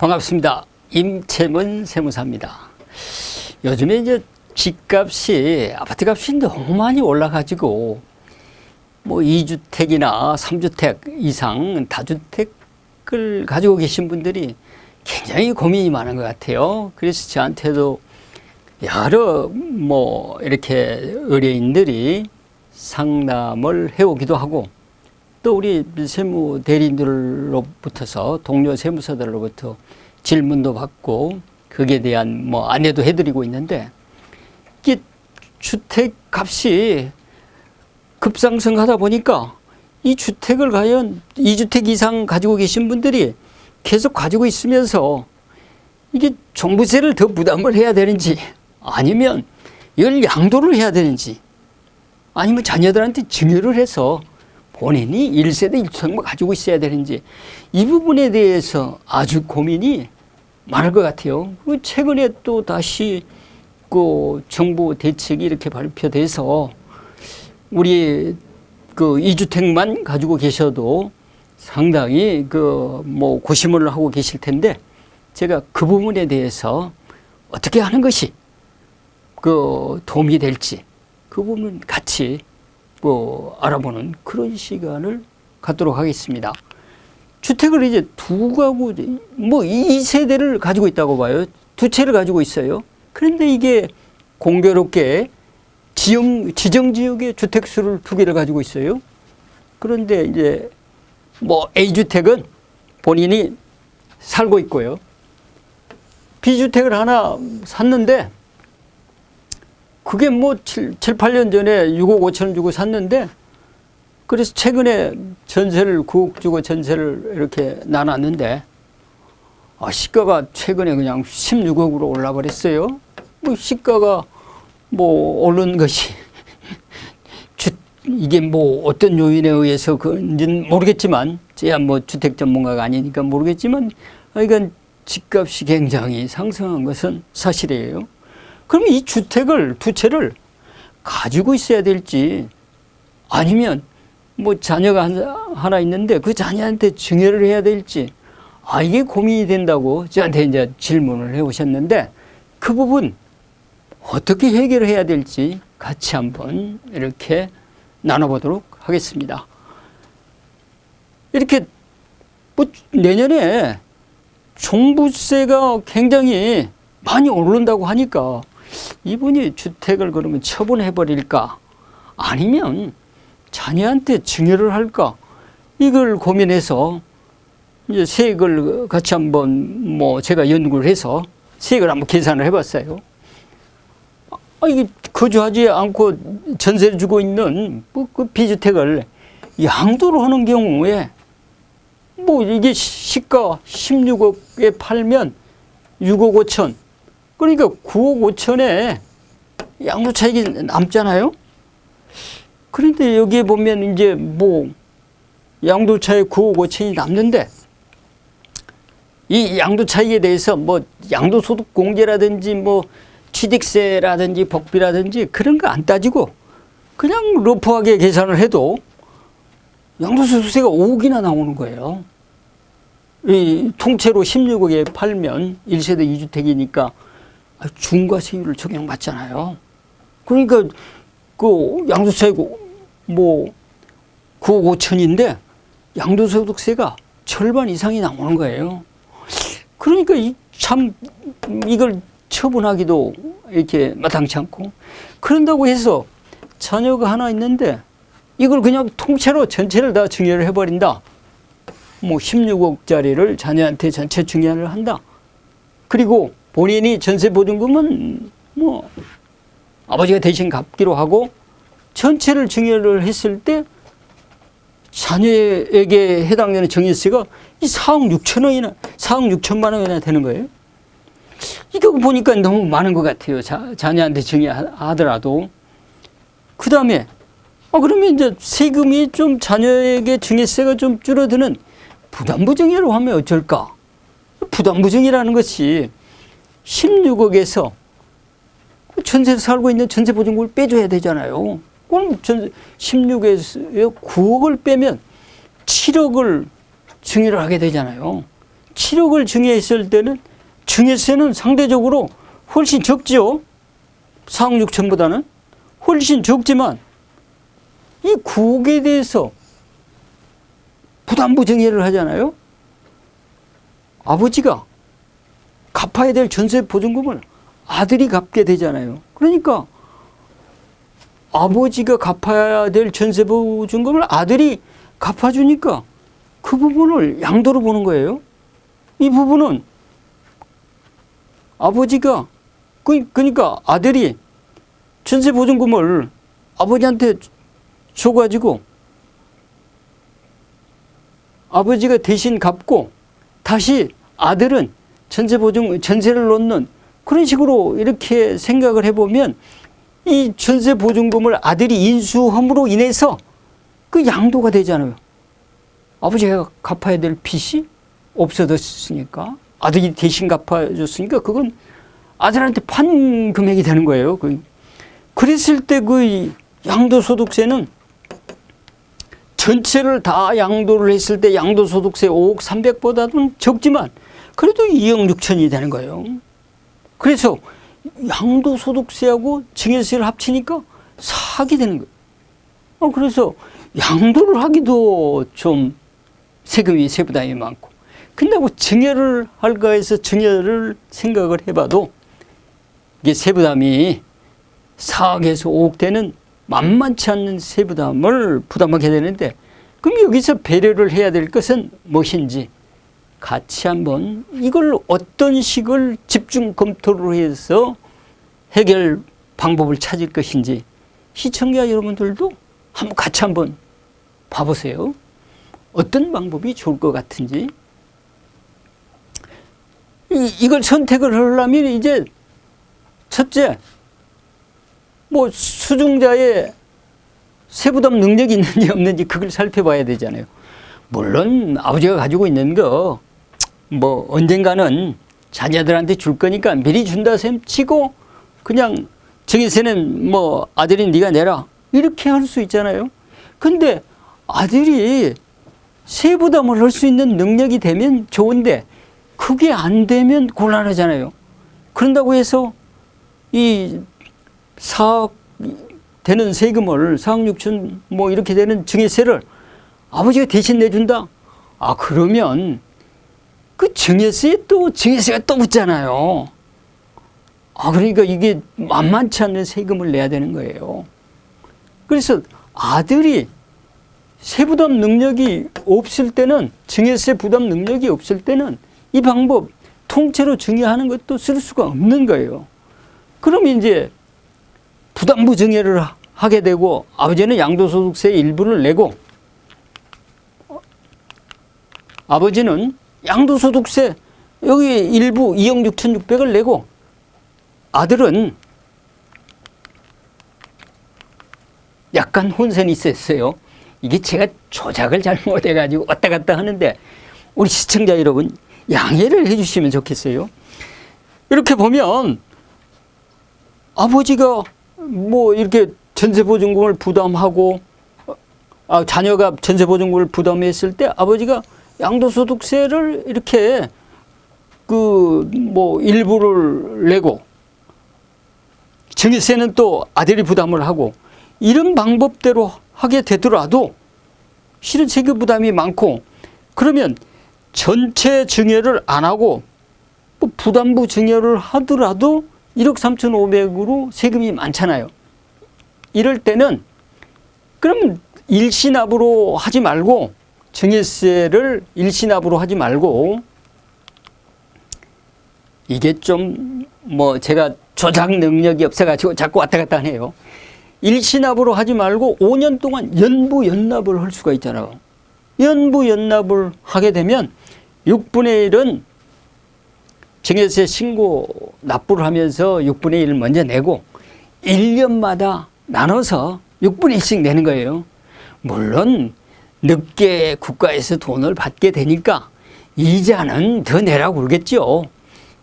반갑습니다. 임채문 세무사입니다. 요즘에 이제 집값이, 아파트값이 너무 많이 올라가지고 뭐 2주택이나 3주택 이상 다주택을 가지고 계신 분들이 굉장히 고민이 많은 것 같아요. 그래서 저한테도 여러 뭐 이렇게 의뢰인들이 상담을 해오기도 하고, 또 우리 세무 대리인들로부터서 동료 세무사들로부터 질문도 받고 거기에 대한 뭐 안내도 해드리고 있는데, 이게 주택 값이 급상승하다 보니까 이 주택을 과연 2주택 이상 가지고 계신 분들이 계속 가지고 있으면서 이게 종부세를 더 부담을 해야 되는지, 아니면 이걸 양도를 해야 되는지, 아니면 자녀들한테 증여를 해서 본인이 1세대 1주택만 가지고 있어야 되는지, 이 부분에 대해서 아주 고민이 많을 것 같아요. 최근에 또 다시 그 정부 대책이 이렇게 발표돼서 우리 그 2주택만 가지고 계셔도 상당히 그 뭐 고심을 하고 계실 텐데, 제가 그 부분에 대해서 어떻게 하는 것이 그 도움이 될지, 그 부분 같이 뭐 알아보는 그런 시간을 갖도록 하겠습니다. 주택을 이제 두 가구, 뭐 2세대를 가지고 있다고 봐요. 두 채를 가지고 있어요. 그런데 이게 공교롭게 지정지역의 주택수를 두 개를 가지고 있어요. 그런데 이제 뭐 A주택은 본인이 살고 있고요. B주택을 하나 샀는데, 그게 뭐 7, 8년 전에 6억 5천 주고 샀는데, 그래서 최근에 전세를 9억 주고 전세를 이렇게 나눴는데, 시가가 최근에 그냥 16억으로 올라버렸어요. 뭐 시가가 뭐 오른 것이 이게 뭐 어떤 요인에 의해서 그런지는 모르겠지만, 제가 뭐 주택 전문가가 아니니까 모르겠지만, 이건 집값이 굉장히 상승한 것은 사실이에요. 그럼 이 주택을 두 채를 가지고 있어야 될지, 아니면 뭐 자녀가 하나 있는데 그 자녀한테 증여를 해야 될지, 이게 고민이 된다고 저한테 이제 질문을 해 오셨는데, 그 부분 어떻게 해결을 해야 될지 같이 한번 이렇게 나눠보도록 하겠습니다. 이렇게 뭐 내년에 종부세가 굉장히 많이 오른다고 하니까 이분이 주택을 그러면 처분해버릴까, 아니면 자녀한테 증여를 할까, 이걸 고민해서 이제 세액을 같이 한번 뭐 제가 연구를 해서 세액을 한번 계산을 해봤어요. 이게 거주하지 않고 전세를 주고 있는 그 B주택을 양도를 하는 경우에 뭐 이게 시가 16억에 팔면 6억 5천, 그러니까 9억 5천에 양도 차익이 남잖아요. 그런데 여기에 보면 이제 뭐 양도 차익 9억 5천이 남는데, 이 양도 차익에 대해서 뭐 양도소득 공제라든지 뭐 취득세라든지 복비라든지 그런 거 안 따지고 그냥 러프하게 계산을 해도 양도소득세가 5억이나 나오는 거예요. 이 통째로 16억에 팔면 1세대 2주택이니까 중과세율을 적용받잖아요. 그러니까 그 양도차익 뭐 9억 5천인데 양도소득세가 절반 이상이 나오는 거예요. 그러니까 참 이걸 처분하기도 이렇게 마땅치 않고, 그런다고 해서 자녀가 하나 있는데 이걸 그냥 통째로 전체를 다 증여를 해버린다. 뭐 16억짜리를 자녀한테 전체 증여를 한다. 그리고 본인이 전세보증금은 뭐 아버지가 대신 갚기로 하고, 전체를 증여를 했을 때 자녀에게 해당되는 증여세가 이 4억 6천 원이나 4억 6천만 원이나 되는 거예요. 이거 보니까 너무 많은 것 같아요. 자녀한테 증여하더라도. 그 다음에 그러면 이제 세금이 좀 자녀에게 증여세가 좀 줄어드는 부담부 증여로 하면 어쩔까? 부담부 증여라는 것이 16억에서 전세 살고 있는 전세보증금을 빼줘야 되잖아요. 그럼 16에서 9억을 빼면 7억을 증여를 하게 되잖아요. 7억을 증여했을 때는 증여세는 상대적으로 훨씬 적죠. 4억 6천보다는 훨씬 적지만 이 9억에 대해서 부담부 증여를 하잖아요. 아버지가 갚아야 될 전세 보증금을 아들이 갚게 되잖아요. 그러니까 아버지가 갚아야 될 전세 보증금을 아들이 갚아주니까 그 부분을 양도로 보는 거예요. 이 부분은 아버지가 그러니까 아들이 전세 보증금을 아버지한테 줘가지고 아버지가 대신 갚고 다시 아들은 전세를 놓는 그런 식으로 이렇게 생각을 해보면 이 전세 보증금을 아들이 인수함으로 인해서 그 양도가 되잖아요. 아버지가 갚아야 될 빚이 없어졌으니까 아들이 대신 갚아줬으니까 그건 아들한테 판 금액이 되는 거예요. 그랬을 때 그 양도소득세는 전체를 다 양도를 했을 때 양도소득세 5억 300보다는 적지만 그래도 2억 6천이 되는 거예요. 그래서 양도소득세하고 증여세를 합치니까 4억이 되는 거예요. 그래서 양도를 하기도 좀 세부담이 많고 근데 증여를 할까 해서 증여를 생각을 해봐도 이게 세부담이 4억에서 5억 되는 만만치 않는 세부담을 부담하게 되는데 그럼 여기서 배려를 해야 될 것은 무엇인지 같이 한번 이걸 어떤 식을 집중 검토를 해서 해결 방법을 찾을 것인지 시청자 여러분들도 같이 한번 봐보세요. 어떤 방법이 좋을 것 같은지. 이걸 선택을 하려면 이제 첫째, 수중자의 세부담 능력이 있는지 없는지 그걸 살펴봐야 되잖아요. 물론 아버지가 가지고 있는 거 언젠가는 자녀들한테 줄 거니까 미리 준다 셈 치고 그냥 증여세는 아들이 네가 내라 이렇게 할 수 있잖아요. 근데 아들이 세부담을 할 수 있는 능력이 되면 좋은데 그게 안 되면 곤란하잖아요. 그런다고 해서 이 4억 되는 세금을 4억 6천 이렇게 되는 증여세를 아버지가 대신 내준다? 그러면 그 증여세가 또 붙잖아요. 그러니까 이게 만만치 않는 세금을 내야 되는 거예요. 그래서 아들이 세부담 능력이 없을 때는 증여세 부담 능력이 없을 때는 이 방법 통째로 증여하는 것도 쓸 수가 없는 거예요. 그럼 이제 부담부 증여를 하게 되고 아버지는 양도소득세 일부를 내고 아버지는 양도소득세 여기 일부 2억 6,600을 내고 아들은 약간 혼선이 있었어요. 이게 제가 조작을 잘못해가지고 왔다 갔다 하는데 우리 시청자 여러분 양해를 해주시면 좋겠어요. 이렇게 보면 아버지가 이렇게 전세보증금을 부담하고 자녀가 전세보증금을 부담했을 때 아버지가 양도소득세를 이렇게 일부를 내고 증여세는 또 아들이 부담을 하고 이런 방법대로 하게 되더라도 실은 세금 부담이 많고 그러면 전체 증여를 안 하고 부담부 증여를 하더라도 1억 3,500으로 세금이 많잖아요. 이럴 때는 그럼 일시납으로 하지 말고 증여세를 일시납으로 하지 말고 이게 좀 제가 조작 능력이 없어가지고 자꾸 왔다 갔다 하네요. 일시납으로 하지 말고 5년 동안 연부 연납을 할 수가 있잖아요. 연부 연납을 하게 되면 6분의 1은 증여세 신고 납부를 하면서 6분의 1을 먼저 내고 1년마다 나눠서 6분의 1씩 내는 거예요. 물론 늦게 국가에서 돈을 받게 되니까 이자는 더 내라고 그러겠죠.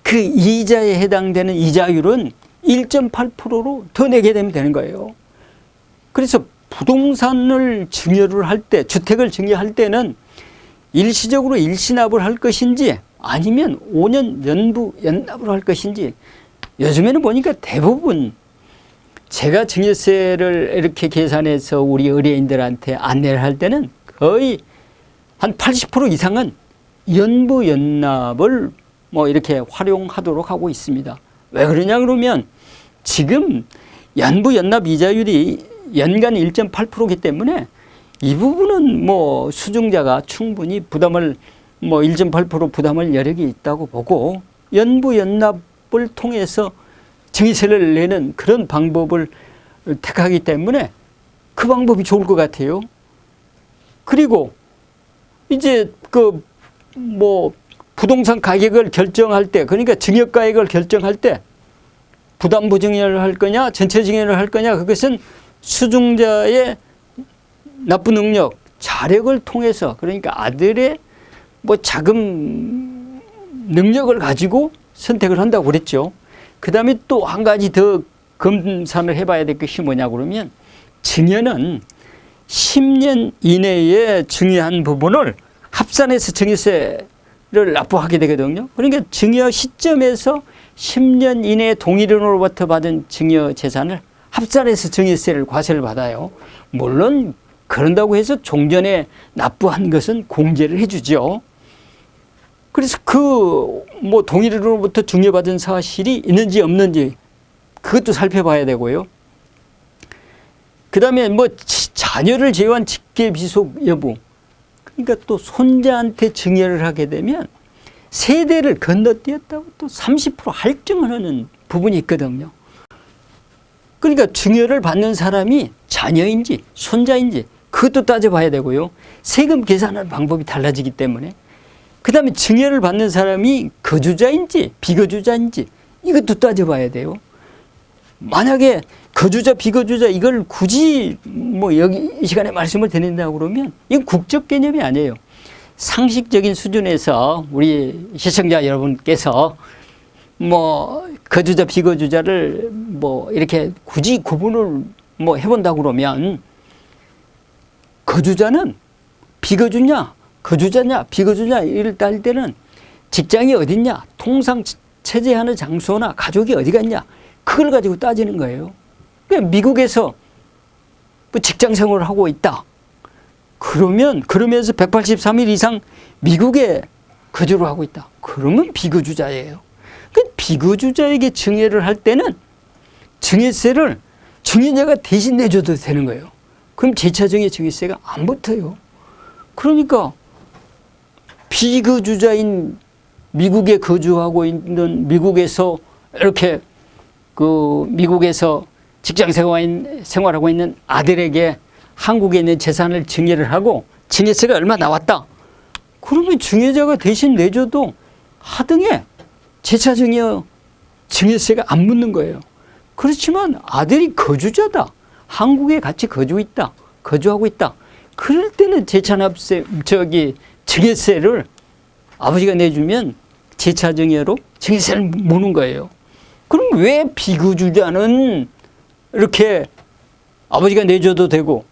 그 이자에 해당되는 이자율은 1.8%로 더 내게 되는 거예요. 그래서 부동산을 증여를 할 때, 주택을 증여할 때는 일시적으로 일시납을 할 것인지 아니면 5년 연부 연납으로 할 것인지, 요즘에는 보니까 대부분 제가 증여세를 이렇게 계산해서 우리 의뢰인들한테 안내를 할 때는 거의 한 80% 이상은 연부 연납을 뭐 이렇게 활용하도록 하고 있습니다. 왜 그러냐 그러면 지금 연부 연납 이자율이 연간 1.8%이기 때문에 이 부분은 뭐 수증자가 충분히 부담을 뭐 1.8% 부담할 여력이 있다고 보고, 연부 연납을 통해서 증여세를 내는 그런 방법을 택하기 때문에 그 방법이 좋을 것 같아요. 그리고 이제 그 뭐 부동산 가격을 결정할 때, 그러니까 증여가액을 결정할 때 부담부 증여를 할 거냐 전체 증여를 할 거냐, 그것은 수증자의 납부 능력, 자력을 통해서, 그러니까 아들의 뭐 자금 능력을 가지고 선택을 한다고 그랬죠. 그 다음에 또 한 가지 더 검산을 해봐야 될 것이 뭐냐 그러면, 증여는 10년 이내에 증여한 부분을 합산해서 증여세를 납부하게 되거든요. 그러니까 증여 시점에서 10년 이내에 동일인으로부터 받은 증여 재산을 합산해서 증여세를 과세를 받아요. 물론 그런다고 해서 종전에 납부한 것은 공제를 해주죠. 그래서 그 뭐 동일인으로부터 증여받은 사실이 있는지 없는지 그것도 살펴봐야 되고요. 그 다음에 뭐 자녀를 제외한 직계 비속 여부, 그러니까 또 손자한테 증여를 하게 되면 세대를 건너뛰었다고 또 30% 할증을 하는 부분이 있거든요. 그러니까 증여를 받는 사람이 자녀인지 손자인지 그것도 따져봐야 되고요. 세금 계산하는 방법이 달라지기 때문에, 그 다음에 증여를 받는 사람이 거주자인지 비거주자인지 이것도 따져봐야 돼요. 만약에 거주자 비거주자 이걸 굳이 뭐 여기 이 시간에 말씀을 드린다고 그러면 이건 국적 개념이 아니에요. 상식적인 수준에서 우리 시청자 여러분께서 뭐 거주자 비거주자를 뭐 이렇게 굳이 구분을 뭐 해본다고 그러면, 거주자는 비거주냐 거주자냐 비거주냐 이를 따질 때는 직장이 어딨냐, 통상 체제하는 장소나 가족이 어디가 있냐, 그걸 가지고 따지는 거예요. 그러니까 미국에서 뭐 직장 생활을 하고 있다 그러면서 183일 이상 미국에 거주를 하고 있다 그러면 비거주자예요. 그 비거주자에게 증여를 할 때는 증여세를 증여자가 대신 내줘도 되는 거예요. 그럼 재차증여 증여세가 안 붙어요. 그러니까 비거주자인 미국에 거주하고 있는, 미국에서 이렇게 그 미국에서 직장 생활하고 있는 아들에게 한국에 있는 재산을 증여를 하고 증여세가 얼마 나왔다 그러면 증여자가 대신 내줘도 하등에 재차증여 증여세가 안 붙는 거예요. 그렇지만 아들이 거주자다, 한국에 같이 거주하고 있다 그럴 때는 재차납세 증여세를 아버지가 내주면 재차증여로 증여세를 무는 거예요. 그럼 왜 비거주자는 이렇게 아버지가 내줘도 되고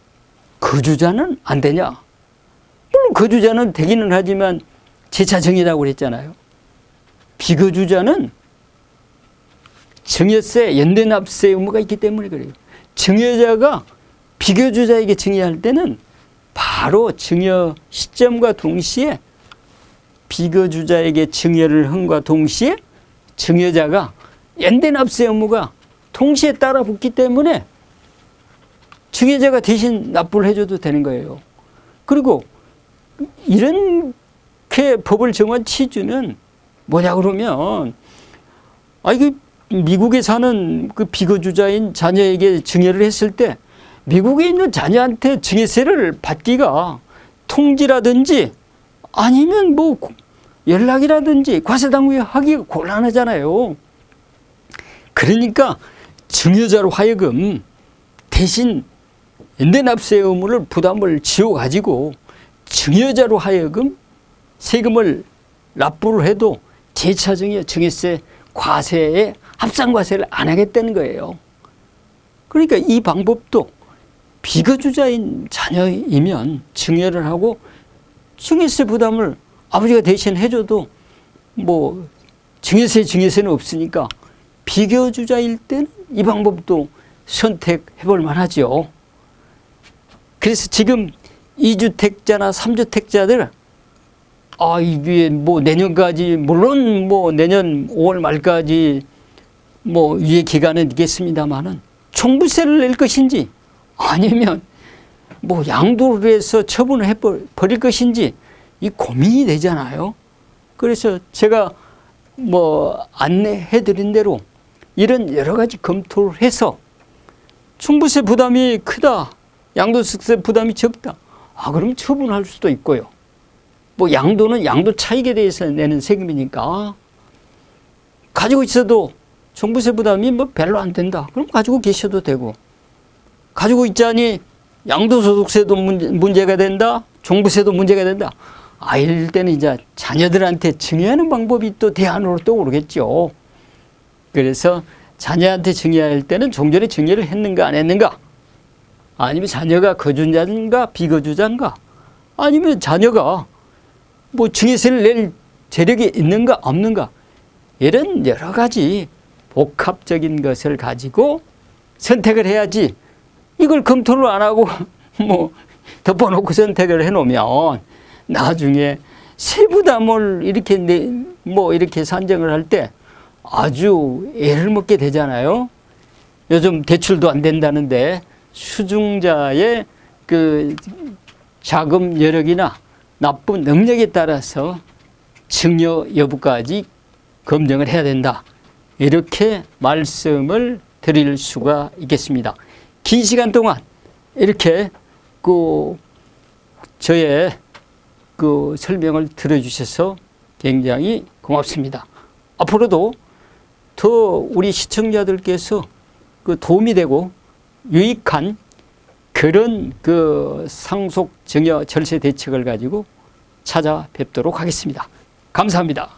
거주자는 안 되냐? 물론 거주자는 되기는 하지만 재차증여라고 그랬잖아요. 비거주자는 증여세, 연대납세 의무가 있기 때문에 그래요. 증여자가 비거주자에게 증여할 때는 바로 증여 시점과 동시에 비거주자에게 증여를 함과 동시에 증여자가 연대납세 의무가 동시에 따라 붙기 때문에 증여자가 대신 납부를 해줘도 되는 거예요. 그리고 이렇게 법을 정한 취지는 뭐냐 그러면, 이게 미국에 사는 그 비거주자인 자녀에게 증여를 했을 때 미국에 있는 자녀한테 증여세를 받기가 통지라든지 아니면 뭐 연락이라든지 과세당국에 하기가 곤란하잖아요. 그러니까 증여자로 하여금 대신 연대납세 의무를 부담을 지어가지고 증여자로 하여금 세금을 납부를 해도 재차증여 증여세 과세에 합산과세를 안 하겠다는 거예요. 그러니까 이 방법도 비거주자인 자녀이면 증여를 하고 증여세 부담을 아버지가 대신 해줘도 뭐 증여세는 없으니까 비교주자일 때는 이 방법도 선택해 볼 만하죠. 그래서 지금 2주택자나 3주택자들 이게 뭐 내년까지, 물론 뭐 내년 5월 말까지 뭐 유예 기간은 있겠습니다만은 종부세를 낼 것인지 아니면 뭐 양도를 해서 처분을 해 버릴 것인지 이 고민이 되잖아요. 그래서 제가 뭐 안내해 드린 대로 이런 여러 가지 검토를 해서 종부세 부담이 크다, 양도세 부담이 적다. 그럼 처분할 수도 있고요. 뭐 양도는 양도 차익에 대해서 내는 세금이니까 가지고 있어도 종부세 부담이 뭐 별로 안 된다. 그럼 가지고 계셔도 되고, 가지고 있자니 양도소득세도 문제가 된다, 종부세도 문제가 된다. 이럴 때는 이제 자녀들한테 증여하는 방법이 또 대안으로 떠오르겠죠. 그래서 자녀한테 증여할 때는 종전에 증여를 했는가 안 했는가, 아니면 자녀가 거주자인가 비거주자인가, 아니면 자녀가 뭐 증여세를 낼 재력이 있는가 없는가, 이런 여러 가지 복합적인 것을 가지고 선택을 해야지, 이걸 검토를 안 하고 뭐 덮어놓고 선택을 해놓으면 나중에 세부담을 이렇게 뭐 이렇게 산정을 할 때 아주 애를 먹게 되잖아요. 요즘 대출도 안 된다는데 수중자의 그 자금 여력이나 납부 능력에 따라서 증여 여부까지 검증을 해야 된다, 이렇게 말씀을 드릴 수가 있겠습니다. 긴 시간 동안 이렇게 저의 설명을 들어주셔서 굉장히 고맙습니다. 앞으로도 더 우리 시청자들께서 도움이 되고 유익한 그런 상속 증여 절세 대책을 가지고 찾아뵙도록 하겠습니다. 감사합니다.